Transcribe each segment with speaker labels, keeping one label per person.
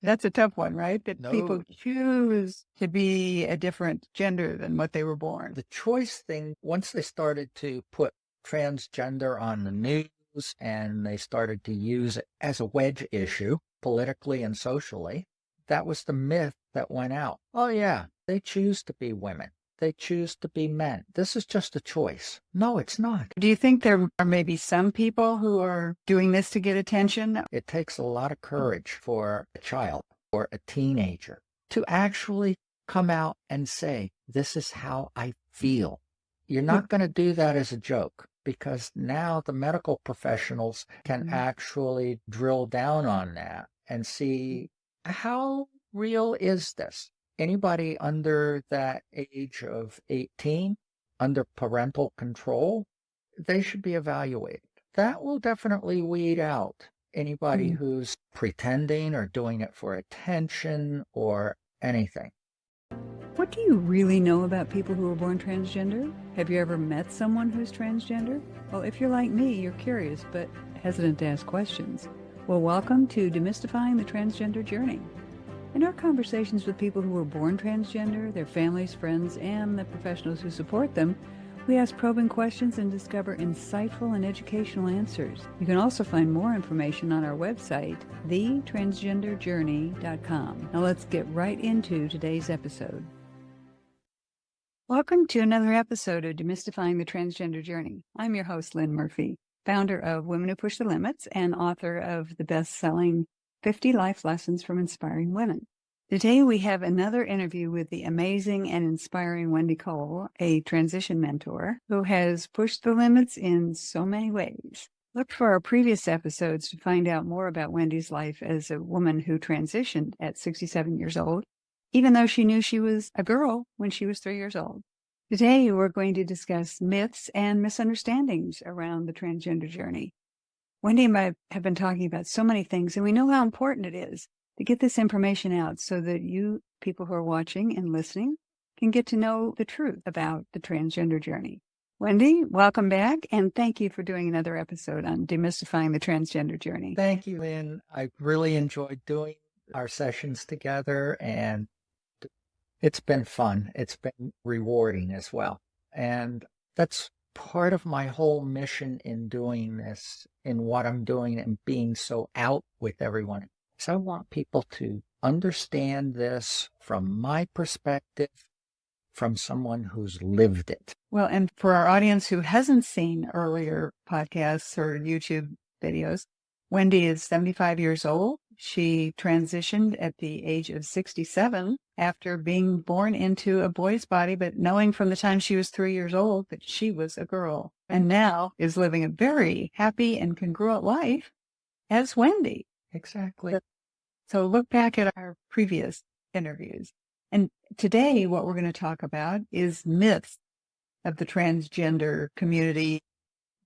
Speaker 1: That's a tough one, right? That people
Speaker 2: No,
Speaker 1: choose to be a different gender than what they were born.
Speaker 2: the choice thing, once they started to put transgender on the news and they started to use it as a wedge issue politically and socially, that was the myth that went out. Oh, yeah, they choose to be women. They choose to be men. This is just a choice. No, it's not.
Speaker 1: Do you think there are maybe some people who are doing this to get attention?
Speaker 2: It takes a lot of courage for a child or a teenager to actually come out and say, this is how I feel. You're not going to do that as a joke because now the medical professionals can actually drill down on that and see how real is this? Anybody under that age of 18, under parental control, they should be evaluated. That will definitely weed out anybody who's pretending or doing it for attention or anything.
Speaker 1: What do you really know about people who are born transgender? Have you ever met someone who's transgender? Well, if you're like me, you're curious but hesitant to ask questions. Well, welcome to Demystifying the Transgender Journey. In our conversations with people who were born transgender, their families, friends, and the professionals who support them, we ask probing questions and discover insightful and educational answers. You can also find more information on our website, thetransgenderjourney.com. Now let's get right into today's episode. Welcome to another episode of Demystifying the Transgender Journey. I'm your host, Lynn Murphy, founder of Women Who Push the Limits and author of the best-selling 50 Life Lessons from Inspiring Women. Today, we have another interview with the amazing and inspiring Wendy Cole, a transition mentor who has pushed the limits in so many ways. Look for our previous episodes to find out more about Wendy's life as a woman who transitioned at 67 years old, even though she knew she was a girl when she was 3 years old. Today, we're going to discuss myths and misunderstandings around the transgender journey. Wendy and I have been talking about so many things, and we know how important it is to get this information out so that you, people who are watching and listening, can get to know the truth about the transgender journey. Wendy, welcome back, and thank you for doing another episode on Demystifying the Transgender Journey.
Speaker 2: Thank you, Lynn. I really enjoyed doing our sessions together, and it's been fun. It's been rewarding as well. And that's part of my whole mission in doing this, in what I'm doing and being so out with everyone. So I want people to understand this from my perspective, from someone who's lived it.
Speaker 1: Well, and for our audience who hasn't seen earlier podcasts or YouTube videos, Wendy is 75 years old. She transitioned at the age of 67 after being born into a boy's body, but knowing from the time she was 3 years old that she was a girl, and now is living a very happy and congruent life as Wendy.
Speaker 2: Exactly.
Speaker 1: So look back at our previous interviews. And today, what we're going to talk about is myths of the transgender community.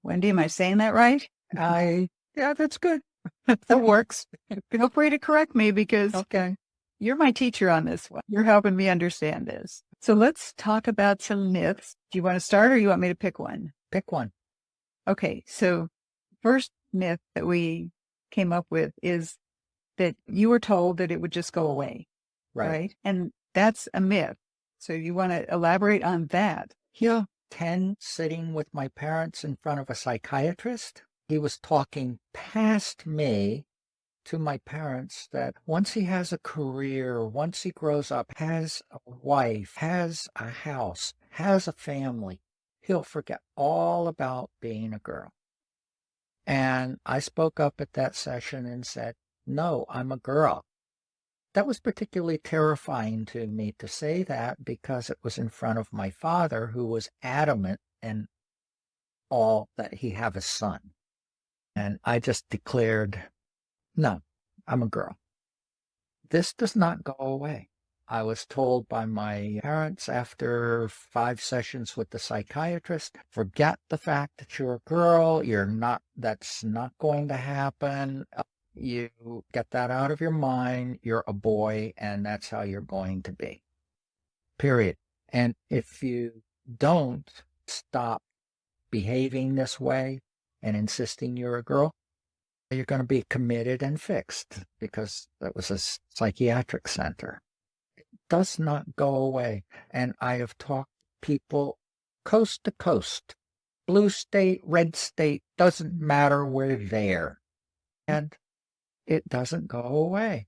Speaker 1: Wendy, am I saying that right?
Speaker 2: Yeah, that's good.
Speaker 1: That works. Feel free to correct me because
Speaker 2: Okay.
Speaker 1: you're my teacher on this one. You're helping me understand this. So let's talk about some myths. Do you want to start or you want me to pick one?
Speaker 2: Pick one.
Speaker 1: Okay. So first myth that we came up with is that you were told that it would just go away. Right? And that's a myth. So you want to elaborate on that?
Speaker 2: Yeah. 10 sitting with my parents in front of a psychiatrist. He was talking past me to my parents that once he has a career, once he grows up, has a wife, has a house, has a family, he'll forget all about being a girl. And I spoke up at that session and said, no, I'm a girl. That was particularly terrifying to me to say that because it was in front of my father, who was adamant and all that he have a son. And I just declared, no, I'm a girl. This does not go away. I was told by my parents after 5 sessions with the psychiatrist, forget the fact that you're a girl. That's not going to happen. You get that out of your mind. You're a boy, and that's how you're going to be. Period. And if you don't stop behaving this way and insisting you're a girl, you're going to be committed and fixed because that was a psychiatric center. It does not go away. And I have talked to people coast to coast, blue state, red state, doesn't matter, we're there. And it doesn't go away.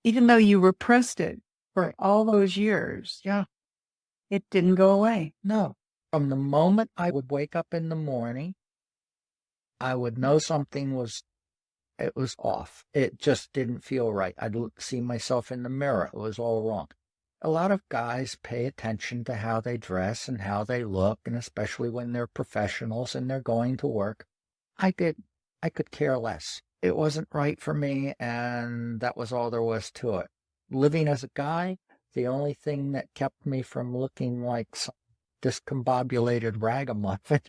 Speaker 1: Even though you repressed it for all those years.
Speaker 2: Yeah.
Speaker 1: It didn't go away.
Speaker 2: No. From the moment I would wake up in the morning, I would know something was off. It just didn't feel right. I'd see myself in the mirror. It was all wrong. A lot of guys pay attention to how they dress and how they look, and especially when they're professionals and they're going to work. I could care less. It wasn't right for me, and that was all there was to it. Living as a guy, the only thing that kept me from looking like some discombobulated ragamuffin,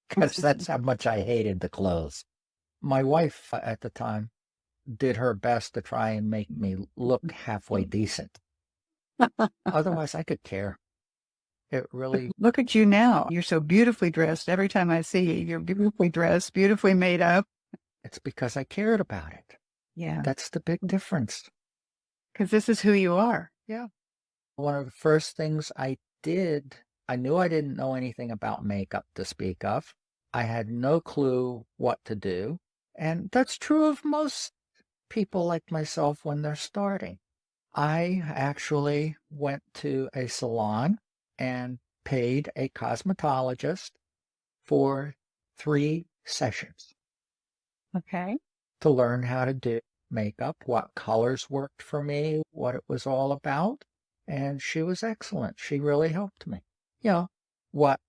Speaker 2: because that's how much I hated the clothes. My wife at the time did her best to try and make me look halfway decent. Otherwise, I could care. It really...
Speaker 1: Look at you now. You're so beautifully dressed. Every time I see you, you're beautifully dressed, beautifully made up.
Speaker 2: It's because I cared about it.
Speaker 1: Yeah.
Speaker 2: That's the big difference.
Speaker 1: Because this is who you are.
Speaker 2: Yeah. One of the first things I did, I knew I didn't know anything about makeup to speak of. I had no clue what to do. And that's true of most people like myself when they're starting. I actually went to a salon and paid a cosmetologist for 3 sessions.
Speaker 1: Okay.
Speaker 2: To learn how to do makeup, what colors worked for me, what it was all about. And she was excellent. She really helped me. You know, what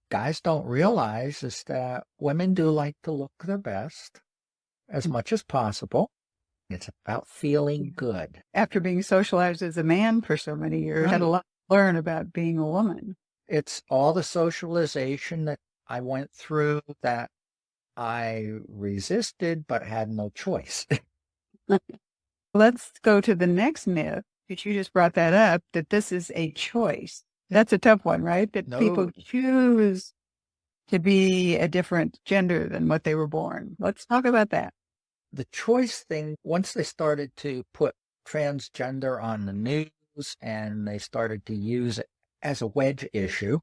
Speaker 2: guys don't realize is that women do like to look their best as much as possible. It's about feeling good.
Speaker 1: After being socialized as a man for so many years, I had a lot to learn about being a woman.
Speaker 2: It's all the socialization that I went through that I resisted but had no choice.
Speaker 1: Let's go to the next myth, because you just brought that up, that this is a choice. That's a tough one, right? That people choose to be a different gender than what they were born. Let's talk about that.
Speaker 2: The choice thing, once they started to put transgender on the news and they started to use it as a wedge issue,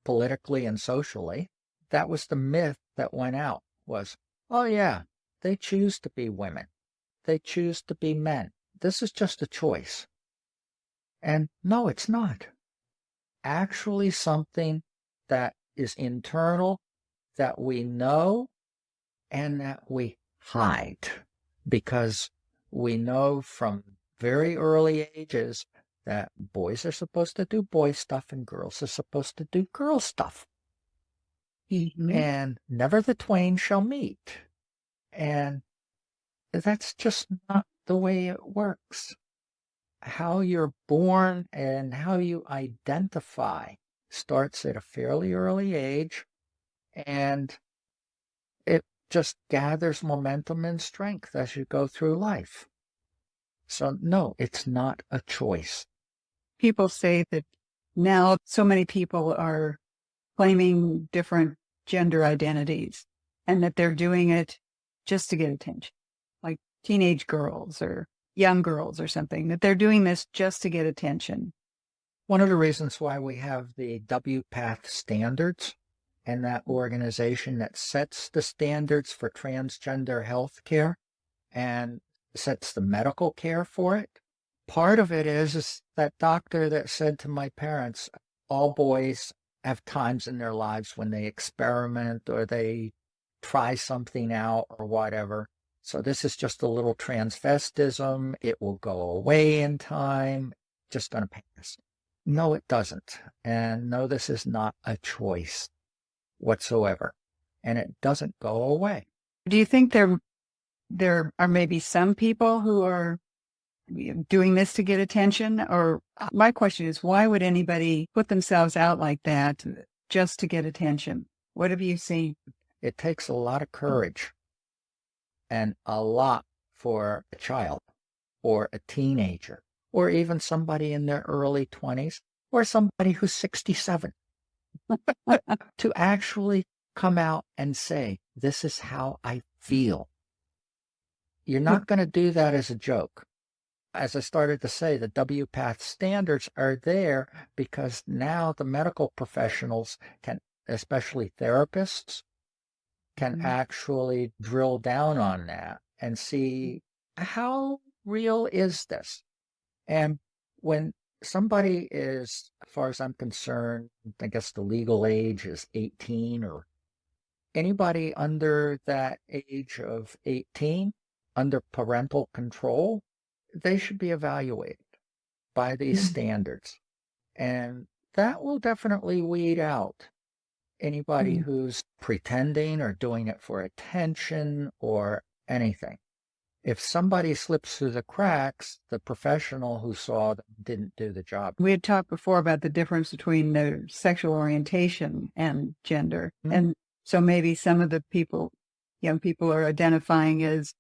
Speaker 2: politically and socially, that was the myth that went out was, oh yeah, they choose to be women. They choose to be men. This is just a choice. And no, it's not. Actually something that is internal, that we know, and that we hide. Because we know from very early ages that boys are supposed to do boy stuff and girls are supposed to do girl stuff.
Speaker 1: Mm-hmm.
Speaker 2: And never the twain shall meet. And that's just not the way it works. How you're born and how you identify starts at a fairly early age, and it just gathers momentum and strength as you go through life. So no, it's not a choice.
Speaker 1: People say that now so many people are claiming different gender identities and that they're doing it just to get attention, like teenage girls or young girls or something, that they're doing this just to get attention.
Speaker 2: One of the reasons why we have the WPATH standards and that organization that sets the standards for transgender health care and sets the medical care for it, part of it is that doctor that said to my parents, all boys have times in their lives when they experiment or they try something out or whatever. So this is just a little transvestism. It will go away in time. Just going to pass. No, it doesn't. And no, this is not a choice whatsoever. And it doesn't go away.
Speaker 1: Do you think there are maybe some people who are doing this to get attention? Or my question is, why would anybody put themselves out like that just to get attention? What have you seen?
Speaker 2: It takes a lot of courage and a lot for a child or a teenager or even somebody in their early 20s or somebody who's 67 to actually come out and say, this is how I feel. You're not going to do that as a joke. As I started to say, the WPATH standards are there because now the medical professionals can, especially therapists, can actually drill down on that and see how real is this. And when somebody is, as far as I'm concerned, I guess the legal age is 18, or anybody under that age of 18, under parental control, they should be evaluated by these standards. And that will definitely weed out anybody who's pretending or doing it for attention or anything. If somebody slips through the cracks, the professional who saw them didn't do the job.
Speaker 1: We had talked before about the difference between the sexual orientation and gender. And so maybe some of the people, young people, are identifying as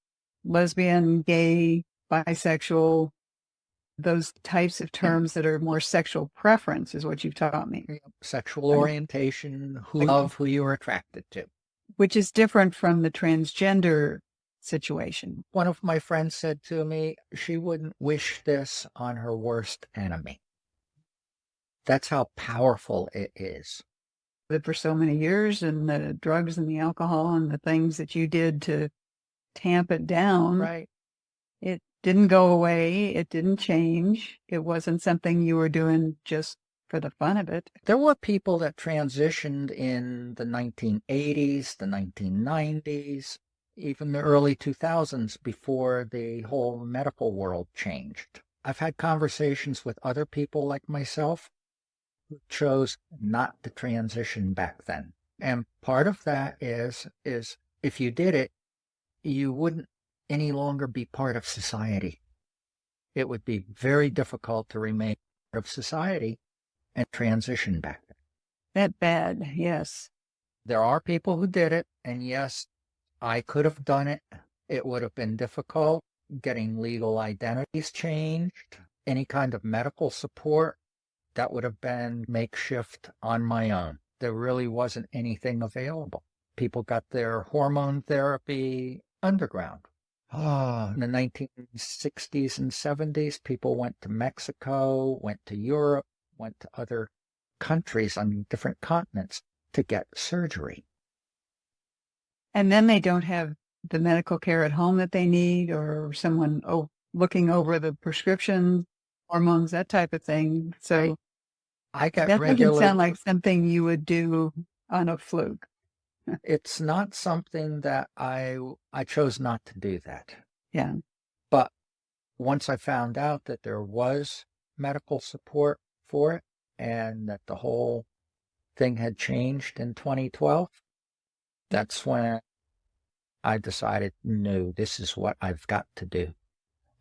Speaker 1: lesbian, gay, bisexual, those types of terms that are more sexual preference is what you've taught me.
Speaker 2: Sexual orientation, love who you are attracted to.
Speaker 1: Which is different from the transgender situation.
Speaker 2: One of my friends said to me, she wouldn't wish this on her worst enemy. That's how powerful it is.
Speaker 1: That for so many years, and the drugs and the alcohol and the things that you did to tamp it down,
Speaker 2: right?
Speaker 1: It didn't go away. It didn't change. It wasn't something you were doing just for the fun of it.
Speaker 2: There were people that transitioned in the 1980s, the 1990s, even the early 2000s before the whole medical world changed. I've had conversations with other people like myself who chose not to transition back then. And part of that is if you did it, you wouldn't any longer be part of society. It would be very difficult to remain part of society and transition back then.
Speaker 1: That bad, yes.
Speaker 2: There are people who did it, and yes, I could have done it. It would have been difficult getting legal identities changed, any kind of medical support. That would have been makeshift on my own. There really wasn't anything available. People got their hormone therapy underground. In the 1960s and 70s, people went to Mexico, went to Europe, went to other countries on different continents to get surgery.
Speaker 1: And then they don't have the medical care at home that they need, or someone looking over the prescription, hormones, that type of thing. So
Speaker 2: I got
Speaker 1: that doesn't sound like something you would do on a fluke.
Speaker 2: It's not something that I chose not to do that.
Speaker 1: Yeah.
Speaker 2: But once I found out that there was medical support for it and that the whole thing had changed in 2012, that's when I decided, no, this is what I've got to do.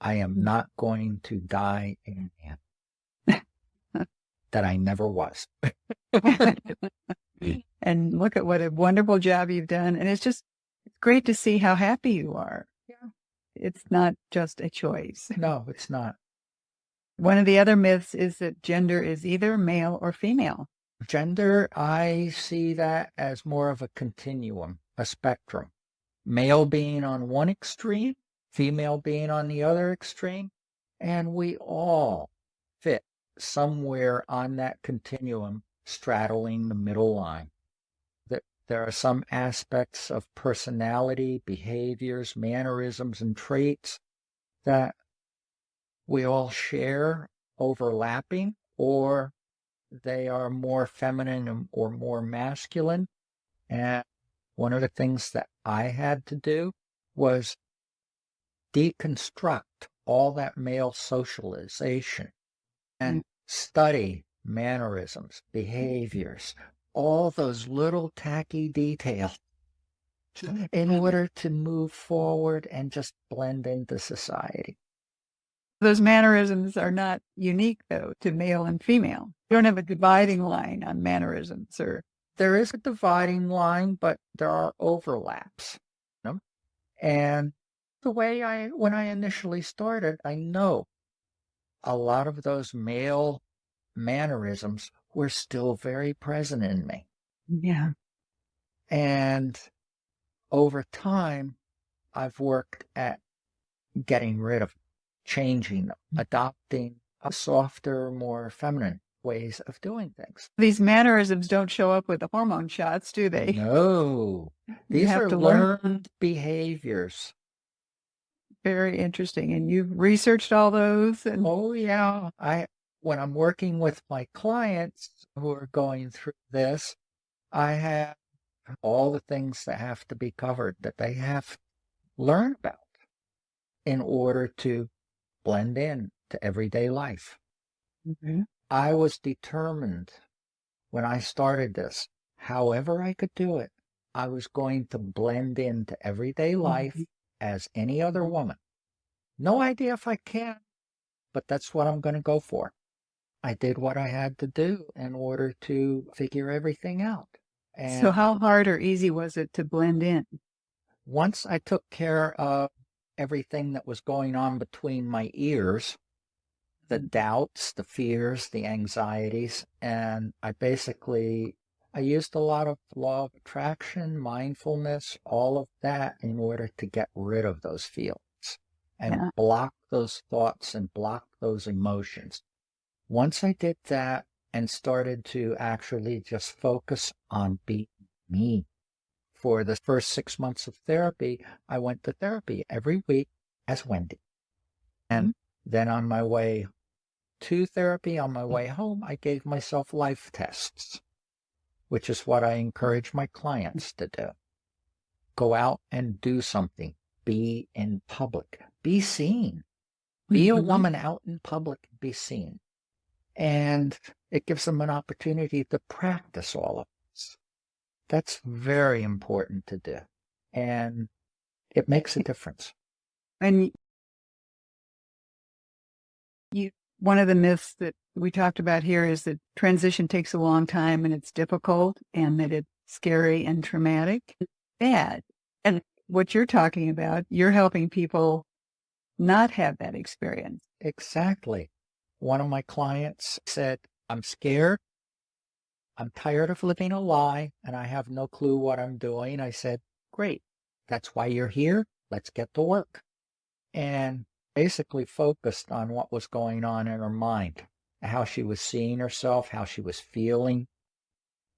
Speaker 2: I am not going to die a man that I never was.
Speaker 1: And look at what a wonderful job you've done. And it's great to see how happy you are.
Speaker 2: Yeah.
Speaker 1: It's not just a choice.
Speaker 2: No, it's not.
Speaker 1: One of the other myths is that gender is either male or female.
Speaker 2: Gender, I see that as more of a continuum, a spectrum. Male being on one extreme, female being on the other extreme, and we all fit somewhere on that continuum, straddling the middle line. There are some aspects of personality, behaviors, mannerisms, and traits that we all share overlapping, or they are more feminine or more masculine. And one of the things that I had to do was deconstruct all that male socialization and study mannerisms, behaviors, all those little tacky details in order to move forward and just blend into society.
Speaker 1: Those mannerisms are not unique, though, to male and female. You don't have a dividing line on mannerisms.
Speaker 2: There is a dividing line, but there are overlaps. And the way when I initially started, I know a lot of those male mannerisms were still very present in me.
Speaker 1: Yeah.
Speaker 2: And over time, I've worked at getting rid of, changing, adopting a softer, more feminine ways of doing things.
Speaker 1: These mannerisms don't show up with the hormone shots, do they?
Speaker 2: No,
Speaker 1: You
Speaker 2: these
Speaker 1: have
Speaker 2: are
Speaker 1: to learn.
Speaker 2: learned behaviors.
Speaker 1: Very interesting. And you've researched all those? And
Speaker 2: Oh, yeah. When I'm working with my clients who are going through this, I have all the things that have to be covered that they have to learn about in order to blend in to everyday life.
Speaker 1: Mhm.
Speaker 2: I was determined when I started this, however I could do it, I was going to blend into everyday life as any other woman. No idea if I can, but that's what I'm going to go for. I did what I had to do in order to figure everything out.
Speaker 1: So
Speaker 2: And
Speaker 1: how hard or easy was it to blend in?
Speaker 2: once I took care of everything that was going on between my ears, the doubts, the fears, the anxieties, and I used a lot of law of attraction, mindfulness, all of that in order to get rid of those feelings and
Speaker 1: Yeah.
Speaker 2: block those thoughts and block those emotions. Once I did that and started to actually just focus on being me. For the first 6 months of therapy, I went to therapy every week as Wendy. And then on my way to therapy, on my way home, I gave myself life tests, which is what I encourage my clients to do. Go out and do something. Be in public. Be seen. Be a woman out in public. Be seen. And it gives them an opportunity to practice all of this. That's very important to do. And it makes a difference.
Speaker 1: And one of the myths that we talked about here is that transition takes a long time and it's difficult and that it's scary and traumatic. Bad. And what you're talking about, you're helping people not have that experience.
Speaker 2: Exactly. One of my clients said, I'm scared. I'm tired of living a lie and I have no clue what I'm doing. I said, great. That's why you're here. Let's get to work. And basically focused on what was going on in her mind, how she was seeing herself, how she was feeling,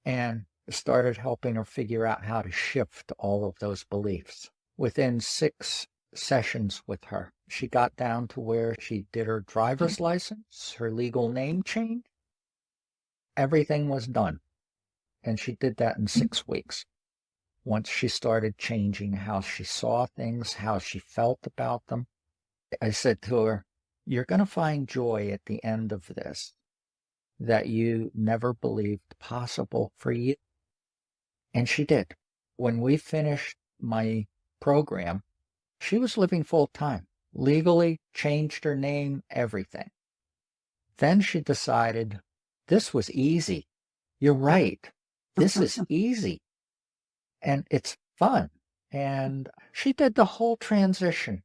Speaker 2: and started helping her figure out how to shift all of those beliefs. Within 6 sessions with her, she got down to where she did her driver's license, her legal name change. Everything was done. And she did that in 6 weeks. Once she started changing how she saw things, how she felt about them, I said to her, you're going to find joy at the end of this that you never believed possible for you. And she did. When we finished my program, she was living full time, legally changed her name, everything. Then she decided this was easy. You're right. This is easy. And it's fun. And she did the whole transition,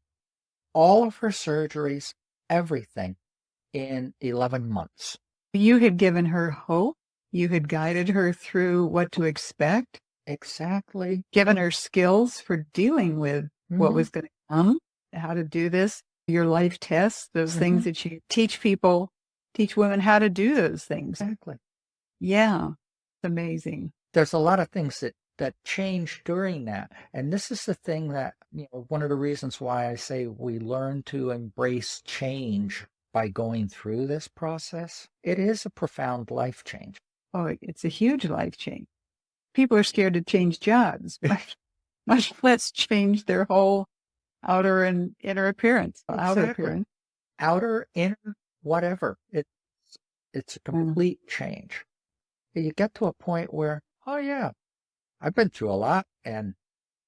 Speaker 2: all of her surgeries, everything in 11 months.
Speaker 1: You had given her hope. You had guided her through what to expect.
Speaker 2: Exactly.
Speaker 1: Given her skills for dealing with what was going to come, how to do this, your life tests, those things that you teach people, teach women how to do those things.
Speaker 2: Exactly.
Speaker 1: Yeah. It's amazing.
Speaker 2: There's a lot of things that change during that. And this is the thing that, one of the reasons why I say we learn to embrace change by going through this process. It is a profound life change.
Speaker 1: Oh, it's a huge life change. People are scared to change jobs, much less change their whole outer and inner appearance.
Speaker 2: Exactly.
Speaker 1: Outer appearance.
Speaker 2: Outer, inner, whatever. It's a complete change. You get to a point where, oh yeah, I've been through a lot, and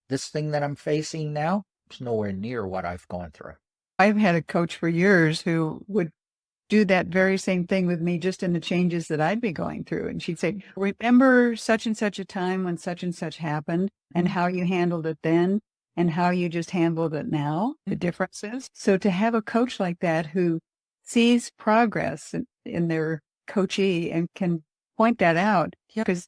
Speaker 2: this thing that I'm facing now is nowhere near what I've gone through.
Speaker 1: I've had a coach for years who would do that very same thing with me, just in the changes that I'd be going through. And she'd say, remember such and such a time when such and such happened and how you handled it then and how you just handled it now, the differences. So to have a coach like that who sees progress in their coachee and can point that out, because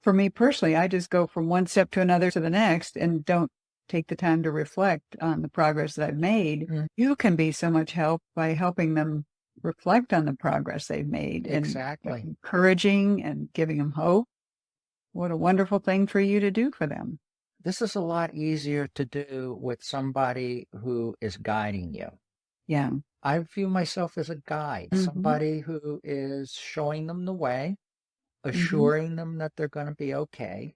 Speaker 1: for me personally, I just go from one step to another to the next and don't take the time to reflect on the progress that I've made,
Speaker 2: Mm.
Speaker 1: you can be so much help by helping them reflect on the progress they've made and
Speaker 2: Exactly.
Speaker 1: encouraging and giving them hope. What a wonderful thing for you to do for them.
Speaker 2: This is a lot easier to do with somebody who is guiding you.
Speaker 1: Yeah.
Speaker 2: I view myself as a guide,
Speaker 1: Mhm.
Speaker 2: somebody who is showing them the way,
Speaker 1: Mhm.
Speaker 2: assuring them that they're going to be okay.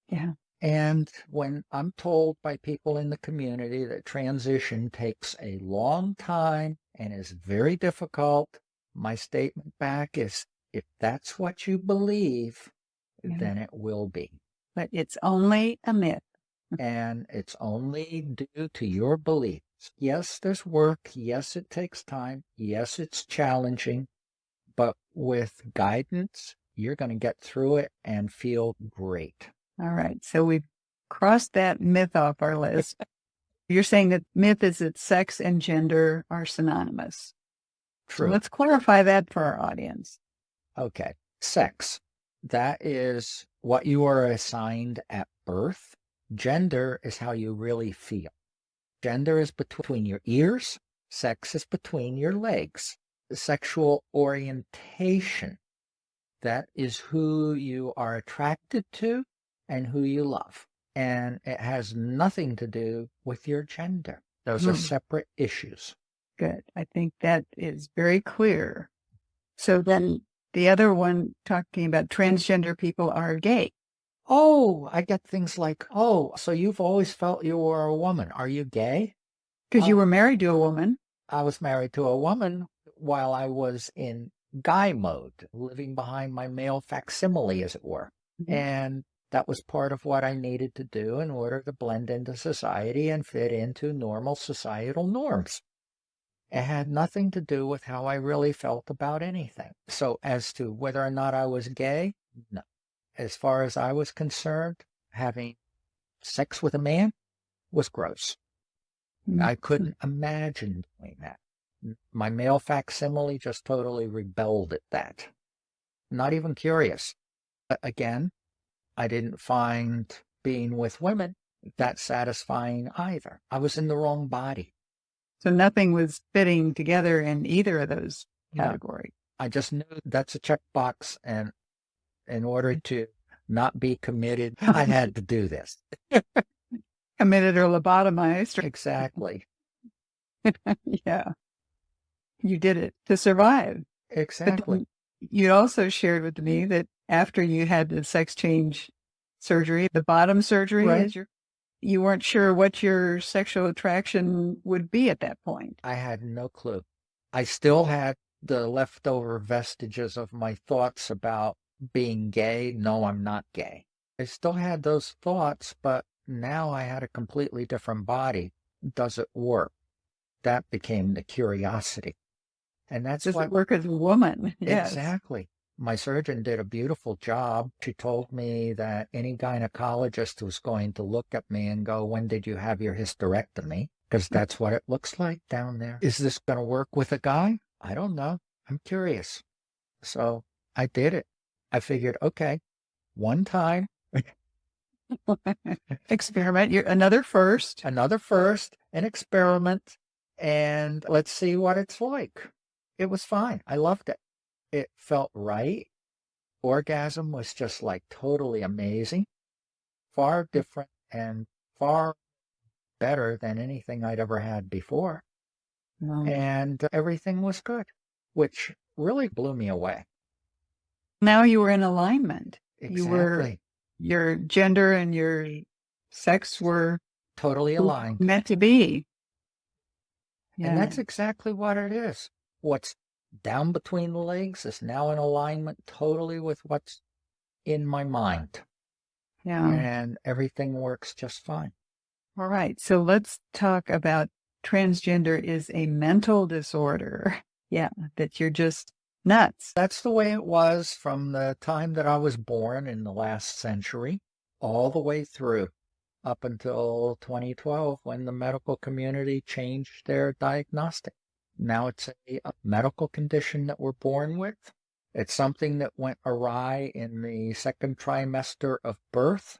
Speaker 1: Yeah.
Speaker 2: And when I'm told by people in the community that transition takes a long time and is very difficult, my statement back is, if that's what you believe,
Speaker 1: Yeah.
Speaker 2: then it will be.
Speaker 1: But it's only a myth.
Speaker 2: And it's only due to your beliefs. Yes, there's work. Yes, it takes time. Yes, it's challenging. But with guidance, you're going to get through it and feel great.
Speaker 1: All right. So we've crossed that myth off our list. You're saying that myth is that sex and gender are synonymous. So
Speaker 2: True.
Speaker 1: let's clarify that for our audience.
Speaker 2: Okay. Sex. That is what you are assigned at birth. Gender is how you really feel. Gender is between your ears. Sex is between your legs. Sexual orientation, that is who you are attracted to and who you love. And it has nothing to do with your gender. Those are separate issues.
Speaker 1: Good. I think that is very clear. So then the other one talking about transgender people are gay.
Speaker 2: Oh, I get things like, oh, so you've always felt you were a woman. Are you gay?
Speaker 1: Because you were married to a woman.
Speaker 2: I was married to a woman while I was in guy mode, living behind my male facsimile, as it were.
Speaker 1: Mhm.
Speaker 2: And that was part of what I needed to do in order to blend into society and fit into normal societal norms. It had nothing to do with how I really felt about anything. So as to whether or not I was gay, no. As far as I was concerned, having sex with a man was gross. I couldn't imagine doing that. My male facsimile just totally rebelled at that. Not even curious. But again, I didn't find being with women that satisfying either. I was in the wrong body.
Speaker 1: So nothing was fitting together in either of those
Speaker 2: No,
Speaker 1: categories.
Speaker 2: I just knew that's a checkbox, and in order to not be committed, I had to do this.
Speaker 1: Committed or lobotomized.
Speaker 2: Exactly.
Speaker 1: Yeah. You did it to survive. But
Speaker 2: Exactly.
Speaker 1: then you also shared with me that after you had the sex change surgery, the bottom surgery,
Speaker 2: Right.
Speaker 1: you weren't sure what your sexual attraction would be at that point.
Speaker 2: I had no clue. I still had the leftover vestiges of my thoughts about being gay. No, I'm not gay. I still had those thoughts, but now I had a completely different body. Does it work? That became the curiosity. And that's
Speaker 1: Does it
Speaker 2: what
Speaker 1: work as a woman? Yes.
Speaker 2: exactly. My surgeon did a beautiful job. She told me that any gynecologist was going to look at me and go, when did you have your hysterectomy? Because that's what it looks like down there. Is this going to work with a guy? I don't know. I'm curious. So I did it. I figured, okay, one time,
Speaker 1: Experiment. You're another first.
Speaker 2: another first, an experiment, and let's see what it's like. It was fine. I loved it. It felt right. Orgasm was just like totally amazing, far different and far better than anything I'd ever had before. And everything was good, which really blew me away.
Speaker 1: Now you were in alignment. You were,
Speaker 2: Exactly.
Speaker 1: your gender and your sex were
Speaker 2: Totally aligned.
Speaker 1: meant to be.
Speaker 2: And
Speaker 1: Yeah.
Speaker 2: that's exactly what it is. What's down between the legs is now in alignment totally with what's in my mind.
Speaker 1: Yeah.
Speaker 2: And everything works just fine.
Speaker 1: All right. So let's talk about transgender is a mental disorder. Yeah. That you're just nuts.
Speaker 2: That's the way it was from the time that I was born in the last century, all the way through up until 2012 when the medical community changed their diagnostic. Now it's a medical condition that we're born with. It's something that went awry in the second trimester of birth.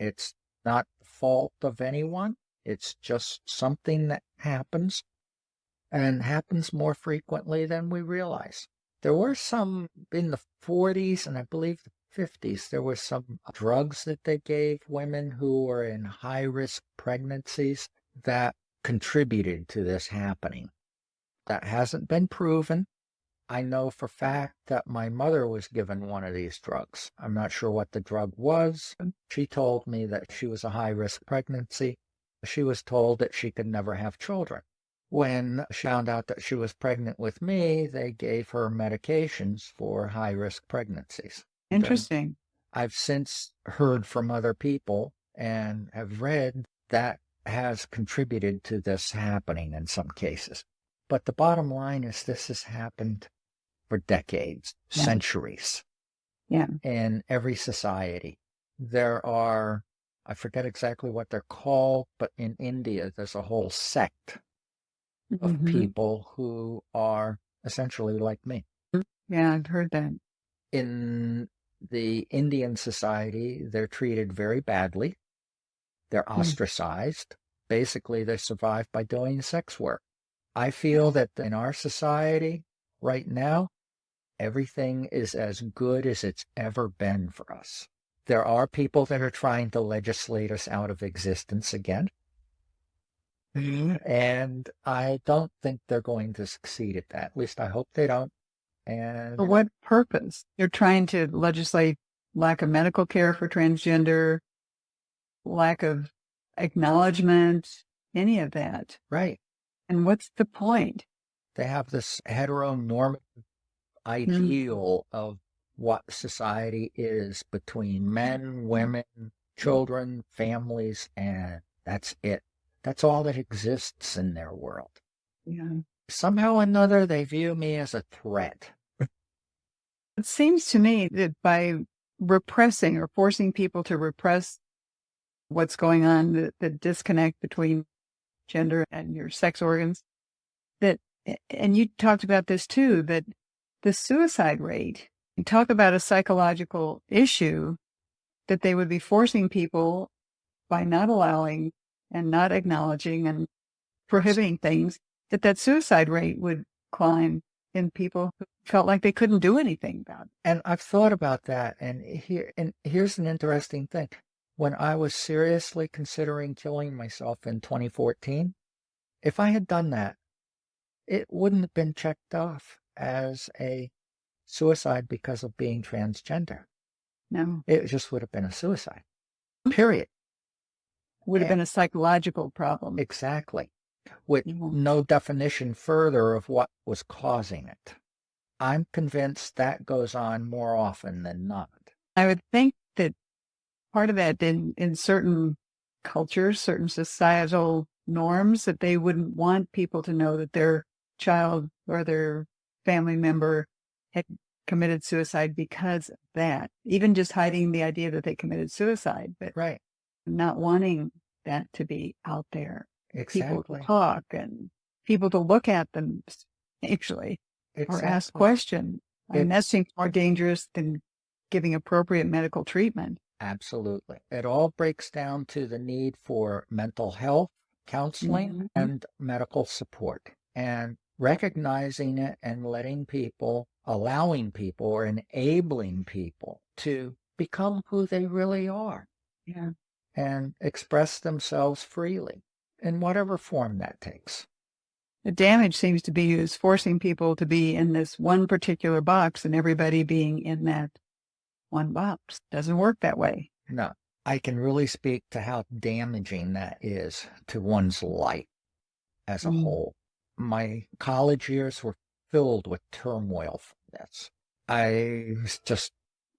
Speaker 2: It's not the fault of anyone. It's just something that happens and happens more frequently than we realize. There were some in the 40s and I believe the 50s, there were some drugs that they gave women who were in high-risk pregnancies that contributed to this happening. That hasn't been proven. I know for fact that my mother was given one of these drugs. I'm not sure what the drug was. She told me that she was a high-risk pregnancy. She was told that she could never have children. When she found out that she was pregnant with me, they gave her medications for high-risk pregnancies.
Speaker 1: Interesting.
Speaker 2: I've since heard from other people and have read that has contributed to this happening in some cases. But the bottom line is this has happened for decades, centuries, in every society. There are, I forget exactly what they're called, but in India, there's a whole sect of people who are essentially like me.
Speaker 1: Yeah, I've heard that.
Speaker 2: In the Indian society, they're treated very badly. They're ostracized. Basically, they survive by doing sex work. I feel that in our society right now, everything is as good as it's ever been for us. There are people that are trying to legislate us out of existence again. And I don't think they're going to succeed at that. At least I hope they don't. And
Speaker 1: for what purpose? You're trying to legislate lack of medical care for transgender, lack of acknowledgement, any of that.
Speaker 2: right.
Speaker 1: And what's the point?
Speaker 2: They have this heteronormative ideal of what society is between men, women, children, families, and that's it. That's all that exists in their world.
Speaker 1: Yeah.
Speaker 2: Somehow or another, they view me as a threat.
Speaker 1: It seems to me that by repressing or forcing people to repress what's going on, the disconnect between gender and your sex organs, that, and you talked about this too, that the suicide rate, you talk about a psychological issue, that they would be forcing people by not allowing and not acknowledging and prohibiting things, that suicide rate would climb in people who felt like they couldn't do anything about it.
Speaker 2: And I've thought about that, and here's an interesting thing. When I was seriously considering killing myself in 2014, if I had done that, it wouldn't have been checked off as a suicide because of being transgender.
Speaker 1: No.
Speaker 2: It just would have been a suicide, period.
Speaker 1: Would have been a psychological problem.
Speaker 2: Exactly. With no definition further of what was causing it. I'm convinced that goes on more often than not.
Speaker 1: I would think that part of that in certain cultures, certain societal norms, that they wouldn't want people to know that their child or their family member had committed suicide because of that. Even just hiding the idea that they committed suicide, but
Speaker 2: right.
Speaker 1: Not wanting that to be out there.
Speaker 2: Exactly.
Speaker 1: People to talk and people to look at them actually or ask questions. And that seems more dangerous than giving appropriate medical treatment.
Speaker 2: Absolutely. It all breaks down to the need for mental health, counseling, and medical support. And recognizing it and letting people, allowing people or enabling people to become who they really are.
Speaker 1: Yeah.
Speaker 2: And express themselves freely in whatever form that takes.
Speaker 1: The damage seems to be is forcing people to be in this one particular box and everybody being in that one box. Doesn't work that way.
Speaker 2: No, I can really speak to how damaging that is to one's life as a whole. My college years were filled with turmoil from this. I was just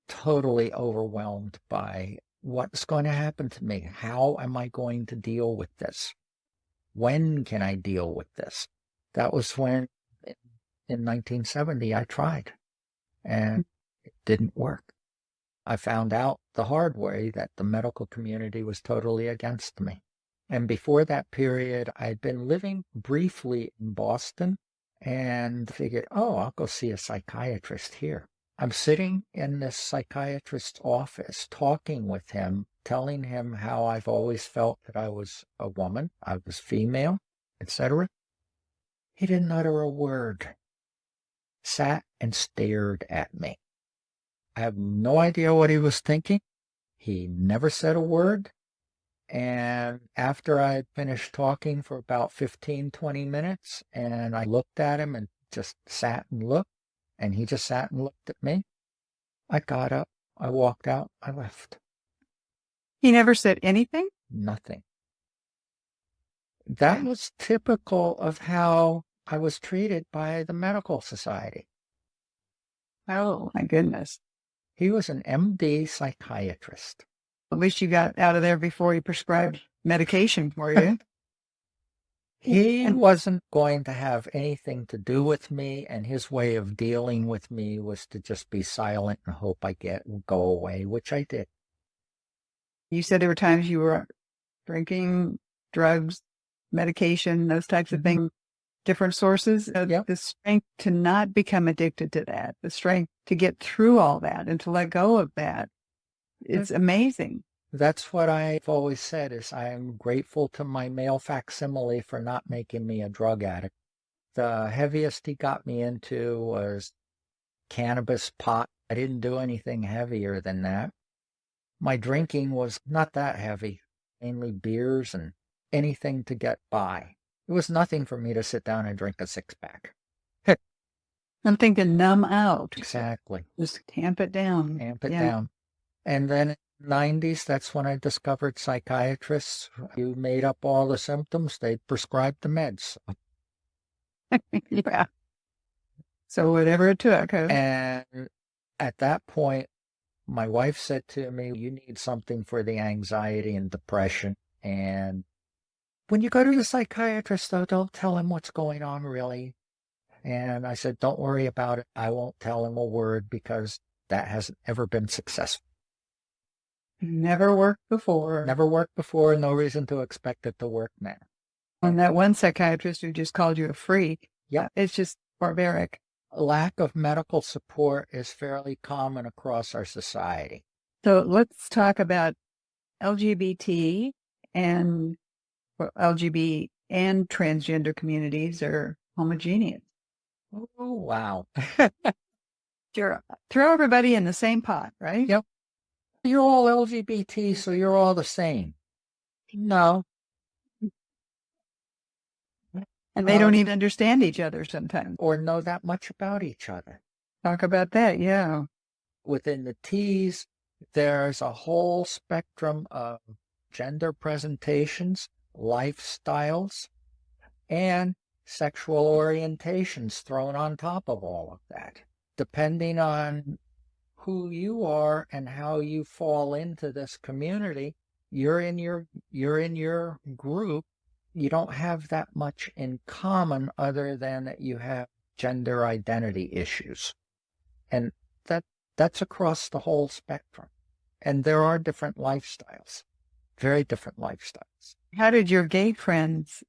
Speaker 2: totally overwhelmed by what's going to happen to me. How am I going to deal with this? When can I deal with this? That was when, in 1970, I tried, and it didn't work. I found out the hard way that the medical community was totally against me. And before that period, I'd been living briefly in Boston and figured, I'll go see a psychiatrist here. I'm sitting in this psychiatrist's office talking with him telling him how I've always felt that I was a woman, I was female, etc. He didn't utter a word, sat and stared at me. I have no idea what he was thinking. He never said a word. And after I had finished talking for about 15, 20 minutes, and I looked at him and just sat and looked, and he just sat and looked at me, I got up, I walked out, I left.
Speaker 1: He never said anything?
Speaker 2: Nothing. That was typical of how I was treated by the medical society.
Speaker 1: Oh, my goodness.
Speaker 2: He was an MD psychiatrist.
Speaker 1: At least you got out of there before he prescribed medication for you.
Speaker 2: He wasn't going to have anything to do with me, and his way of dealing with me was to just be silent and hope I go away, which I did.
Speaker 1: You said there were times you were drinking, drugs, medication, those types of things, different sources.
Speaker 2: Yep.
Speaker 1: The strength to not become addicted to that, the strength to get through all that and to let go of that. It's amazing.
Speaker 2: That's what I've always said, is I am grateful to my male facsimile for not making me a drug addict. The heaviest he got me into was cannabis, pot. I didn't do anything heavier than that. My drinking was not that heavy, mainly beers and anything to get by. It was nothing for me to sit down and drink a six-pack.
Speaker 1: Something to numb out.
Speaker 2: Exactly.
Speaker 1: Just tamp it down.
Speaker 2: Amp it down. And then in the 90s, that's when I discovered psychiatrists. You made up all the symptoms, they prescribed the meds.
Speaker 1: Yeah. So whatever it took.
Speaker 2: And at that point, my wife said to me, you need something for the anxiety and depression. And when you go to the psychiatrist, though, don't tell him what's going on, really. And I said, don't worry about it. I won't tell him a word, because that hasn't ever been successful.
Speaker 1: Never worked before.
Speaker 2: Never worked before. No reason to expect it to work now.
Speaker 1: And that one psychiatrist who just called you a freak, it's just barbaric.
Speaker 2: Lack of medical support is fairly common across our society.
Speaker 1: So let's talk about LGBT and LGBT and transgender communities are homogeneous.
Speaker 2: Oh, wow.
Speaker 1: Sure. Throw everybody in the same pot, right?
Speaker 2: Yep. You're all LGBT, so you're all the same. No.
Speaker 1: And they don't even understand each other sometimes.
Speaker 2: Or know that much about each other.
Speaker 1: Talk about that, yeah.
Speaker 2: Within the T's, there's a whole spectrum of gender presentations, lifestyles, and sexual orientations thrown on top of all of that. Depending on who you are and how you fall into this community, you're in your group. You don't have that much in common other than that you have gender identity issues. And that's across the whole spectrum. And there are different lifestyles, very different lifestyles.
Speaker 1: How did your gay friends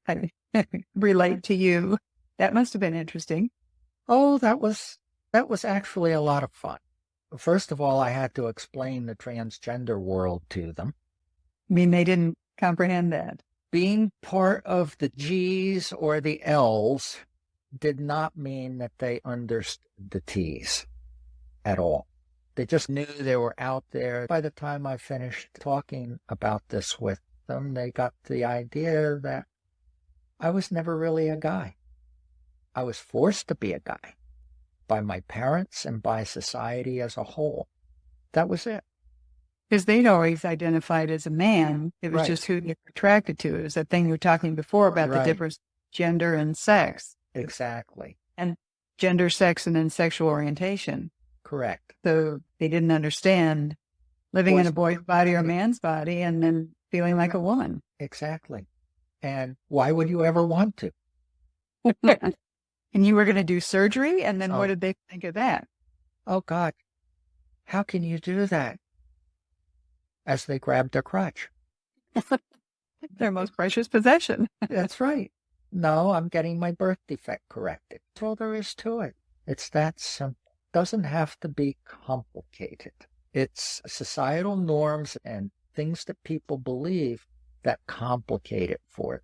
Speaker 1: relate to you? That must have been interesting.
Speaker 2: Oh, that was actually a lot of fun. First of all, I had to explain the transgender world to them.
Speaker 1: I mean, they didn't comprehend that.
Speaker 2: Being part of the G's or the L's did not mean that they understood the T's at all. They just knew they were out there. By the time I finished talking about this with them, they got the idea that I was never really a guy. I was forced to be a guy by my parents and by society as a whole. That was it.
Speaker 1: Because they'd always identified as a man. It was just who they were attracted to. It was that thing you were talking before about the difference gender and sex.
Speaker 2: Exactly.
Speaker 1: And gender, sex, and then sexual orientation.
Speaker 2: Correct.
Speaker 1: So they didn't understand living in a boy's body or a man's body and then feeling like a woman.
Speaker 2: Exactly. And why would you ever want to?
Speaker 1: And you were going to do surgery? And then what did they think of that?
Speaker 2: Oh, God. How can you do that? As they grabbed their crotch.
Speaker 1: Their most precious possession.
Speaker 2: That's right. No, I'm getting my birth defect corrected. That's all there is to it. It's that simple. It doesn't have to be complicated. It's societal norms and things that people believe that complicate it for it.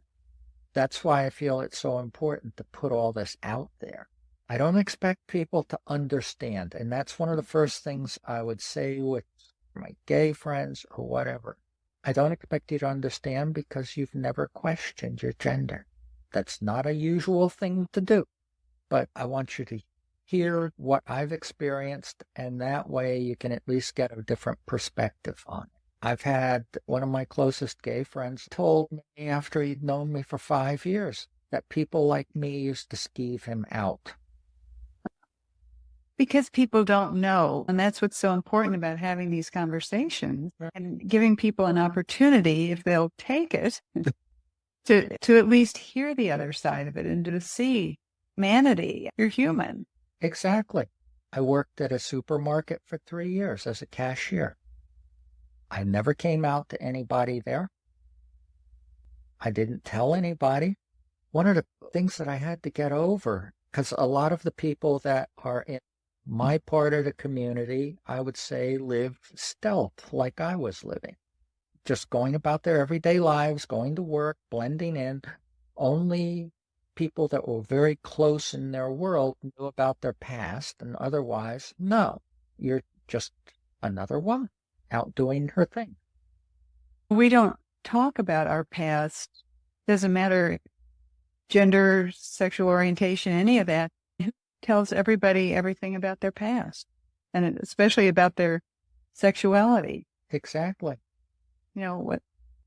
Speaker 2: That's why I feel it's so important to put all this out there. I don't expect people to understand. And that's one of the first things I would say with my gay friends or whatever. I don't expect you to understand because you've never questioned your gender. That's not a usual thing to do. But I want you to hear what I've experienced, and that way you can at least get a different perspective on it. I've had one of my closest gay friends told me after he'd known me for 5 years that people like me used to skeeve him out.
Speaker 1: Because people don't know. And that's what's so important about having these conversations and giving people an opportunity, if they'll take it, to at least hear the other side of it and to see humanity. You're human.
Speaker 2: Exactly. I worked at a supermarket for 3 years as a cashier. I never came out to anybody there. I didn't tell anybody. One of the things that I had to get over, because a lot of the people that are in my part of the community, I would say, live stealth like I was living. Just going about their everyday lives, going to work, blending in. Only people that were very close in their world knew about their past, and otherwise, no. You're just another woman out doing her thing.
Speaker 1: We don't talk about our past. Doesn't matter gender, sexual orientation, any of that. Who tells everybody everything about their past, and especially about their sexuality?
Speaker 2: Exactly.
Speaker 1: You know, what?